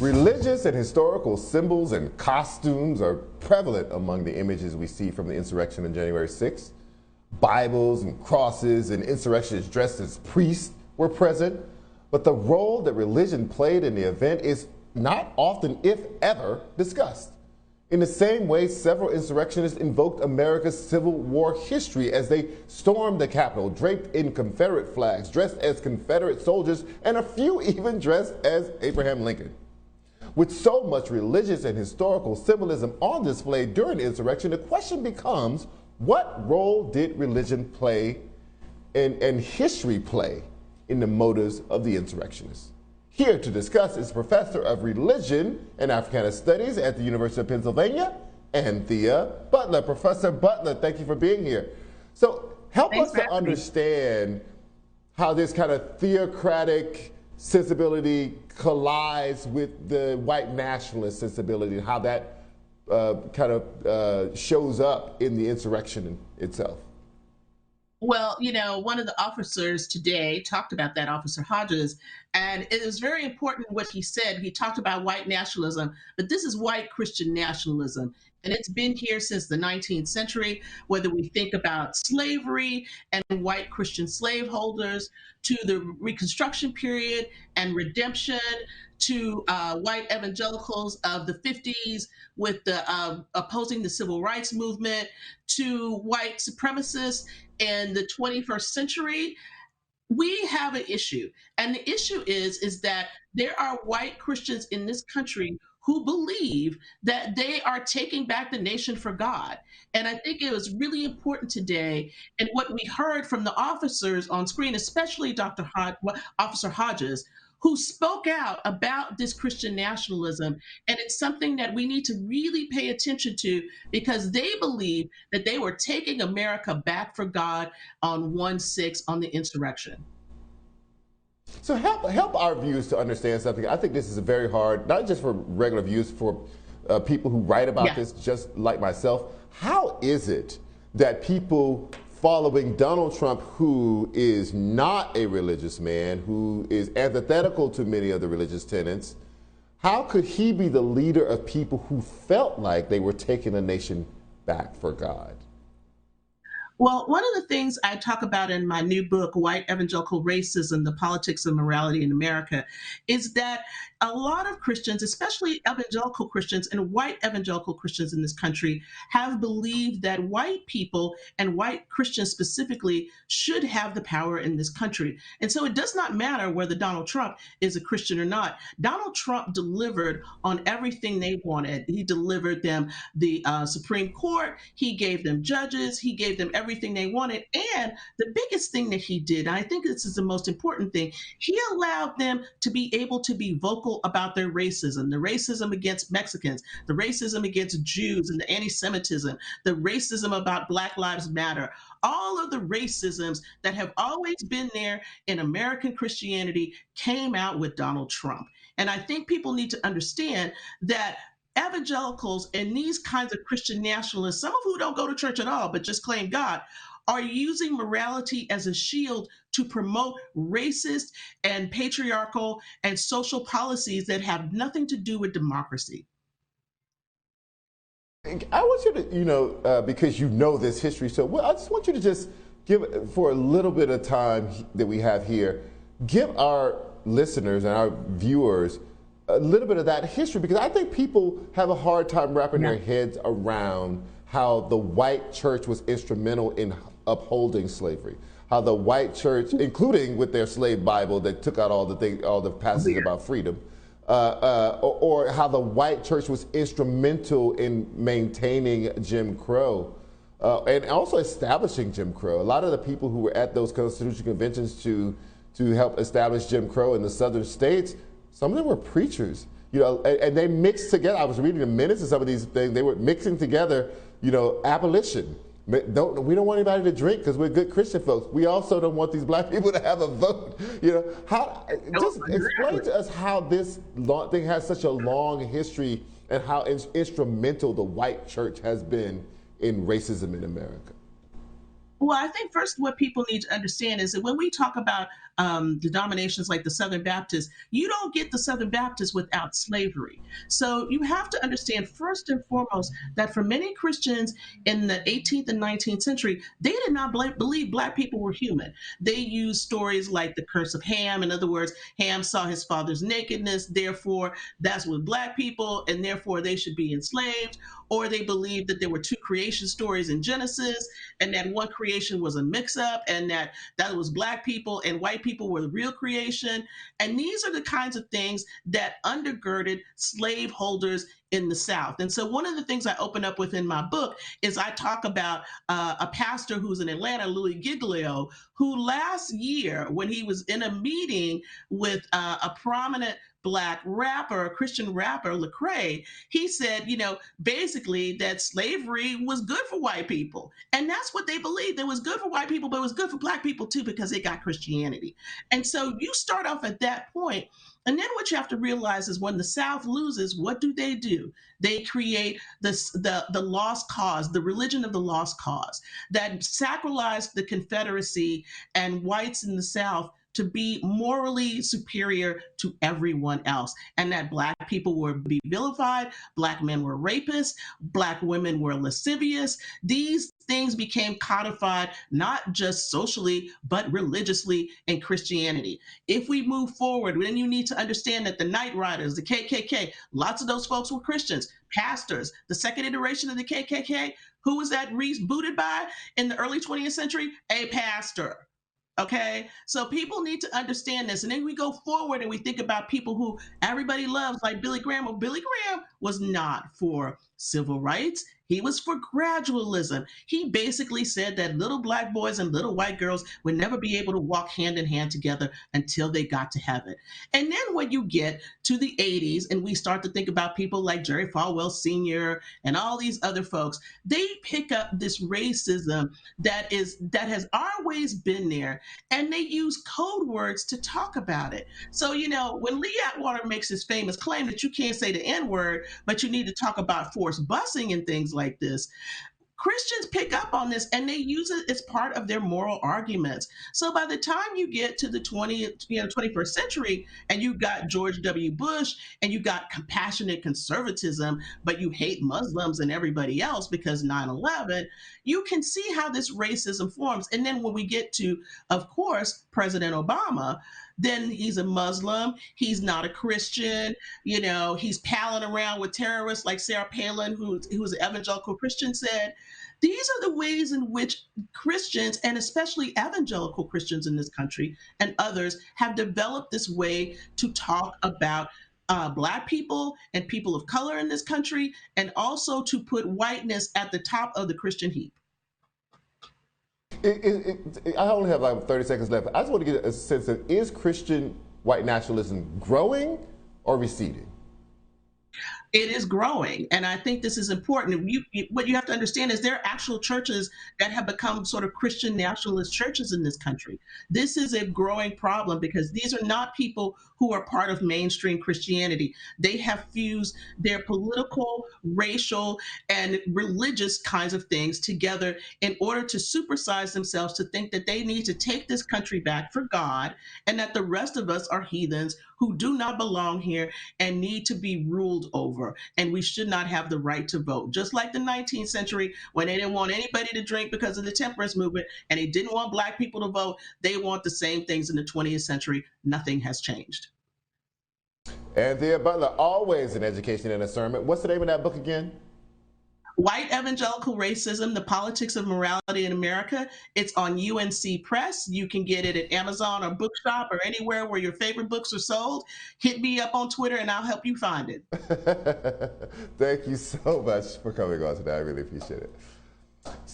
Religious and historical symbols and costumes are prevalent among the images we see from the insurrection on January 6th. Bibles and crosses and insurrectionists dressed as priests were present, but the role that religion played in the event is not often, if ever, discussed. In the same way, several insurrectionists invoked America's Civil War history as they stormed the Capitol, draped in Confederate flags, dressed as Confederate soldiers, and a few even dressed as Abraham Lincoln. With so much religious and historical symbolism on display during the insurrection, the question becomes, what role did religion play and history play in the motives of the insurrectionists? Here to discuss is Professor of Religion and Africana Studies at the University of Pennsylvania, Anthea Butler. Professor Butler, thank you for being here. So help us to understand how this kind of theocratic sensibility collides with the white nationalist sensibility, and how that shows up in the insurrection itself. Well, you know, one of the officers today talked about that, Officer Hodges, and it was very important what he said. He talked about white nationalism, but this is white Christian nationalism. And it's been here since the 19th century, whether we think about slavery and white Christian slaveholders, to the Reconstruction period and redemption, to white evangelicals of the 50s with the opposing the civil rights movement, to white supremacists in the 21st century. We have an issue, and the issue is that there are white Christians in this country who believe that they are taking back the nation for God. And I think it was really important today, and what we heard from the officers on screen, especially Officer Hodges, who spoke out about this Christian nationalism. And it's something that we need to really pay attention to, because they believe that they were taking America back for God on 1/6 on the insurrection. So help our viewers to understand something. I think this is very hard, not just for regular viewers, for people who write about this, just like myself. How is it that people following Donald Trump, who is not a religious man, who is antithetical to many of the religious tenets, how could he be the leader of people who felt like they were taking the nation back for God? Well, one of the things I talk about in my new book, White Evangelical Racism, The Politics of Morality in America, is that a lot of Christians, especially evangelical Christians and white evangelical Christians in this country, have believed that white people and white Christians specifically should have the power in this country. And so it does not matter whether Donald Trump is a Christian or not. Donald Trump delivered on everything they wanted. He delivered them the Supreme Court. He gave them judges. He gave them everything they wanted. And the biggest thing that he did, and I think this is the most important thing, he allowed them to be able to be vocal about their racism, the racism against Mexicans, the racism against Jews and the anti-Semitism, the racism about Black Lives Matter, all of the racisms that have always been there in American Christianity came out with Donald Trump. And I think people need to understand that evangelicals and these kinds of Christian nationalists, some of who don't go to church at all, but just claim God, are using morality as a shield to promote racist and patriarchal and social policies that have nothing to do with democracy. I want you to, because you know this history so well, I just want you to just give, for a little bit of time that we have here, give our listeners and our viewers a little bit of that history, because I think people have a hard time wrapping their heads around how the white church was instrumental in upholding slavery, how the white church, including with their slave Bible that took out all the passages about freedom, or how the white church was instrumental in maintaining Jim Crow, and also establishing Jim Crow. A lot of the people who were at those constitutional conventions to help establish Jim Crow in the southern states, some of them were preachers, and they mixed together. I was reading the minutes of some of these things. They were mixing together, abolition. We don't want anybody to drink because we're good Christian folks. We also don't want these black people to have a vote. Just explain to us how this thing has such a long history and how instrumental the white church has been in racism in America. Well, I think first what people need to understand is that when we talk about denominations like the Southern Baptists, you don't get the Southern Baptists without slavery. So you have to understand first and foremost that for many Christians in the 18th and 19th century, they did not believe Black people were human. They used stories like the curse of Ham. In other words, Ham saw his father's nakedness, therefore that's with Black people, and therefore they should be enslaved. Or they believed that there were two creation stories in Genesis, and that one creation was a mix-up, and that was Black people and white people were the real creation. And these are the kinds of things that undergirded slaveholders in the South. And so one of the things I open up with in my book is I talk about a pastor who's in Atlanta, Louis Giglio, who last year, when he was in a meeting with a prominent Black rapper, a Christian rapper, Lecrae, he said, basically that slavery was good for white people. And that's what they believed. It was good for white people, but it was good for Black people too, because they got Christianity. And so you start off at that point. And then what you have to realize is when the South loses, what do? They create the lost cause, the religion of the lost cause, that sacralized the Confederacy and whites in the South to be morally superior to everyone else, and that Black people were be vilified, Black men were rapists, Black women were lascivious. These things became codified not just socially, but religiously in Christianity. If we move forward, then you need to understand that the Night Riders, the KKK, lots of those folks were Christians, pastors. The second iteration of the KKK, who was that rebooted by in the early 20th century? A pastor. Okay, so people need to understand this. And then we go forward and we think about people who everybody loves, like Billy Graham. Well, Billy Graham was not for civil rights. He was for gradualism. He basically said that little Black boys and little white girls would never be able to walk hand in hand together until they got to heaven. And then when you get to the 80s and we start to think about people like Jerry Falwell Sr. and all these other folks, they pick up this racism that has always been there, and they use code words to talk about it. So, when Lee Atwater makes his famous claim that you can't say the N-word, but you need to talk about forced busing and things like this, Christians pick up on this and they use it as part of their moral arguments. So by the time you get to the 21st century, and you got George W. Bush and you got compassionate conservatism, but you hate Muslims and everybody else because 9/11, you can see how this racism forms. And then when we get to, of course, President Obama, then he's a Muslim, he's not a Christian, he's palling around with terrorists like Sarah Palin, who was an evangelical Christian, said. These are the ways in which Christians, and especially evangelical Christians in this country and others, have developed this way to talk about Black people and people of color in this country, and also to put whiteness at the top of the Christian heap. I only have like 30 seconds left. I just want to get a sense of, is Christian white nationalism growing or receding? It is growing, and I think this is important. What you have to understand is there are actual churches that have become sort of Christian nationalist churches in this country. This is a growing problem because these are not people who are part of mainstream Christianity. They have fused their political, racial, and religious kinds of things together in order to supersize themselves to think that they need to take this country back for God, and that the rest of us are heathens who do not belong here and need to be ruled over. And we should not have the right to vote. Just like the 19th century, when they didn't want anybody to drink because of the temperance movement, and they didn't want Black people to vote, they want the same things in the 20th century. Nothing has changed. Anthea Butler, always an education and a sermon. What's the name of that book again? White Evangelical Racism, The Politics of Morality in America. It's on UNC Press. You can get it at Amazon or Bookshop or anywhere where your favorite books are sold. Hit me up on Twitter and I'll help you find it. Thank you so much for coming on today. I really appreciate it.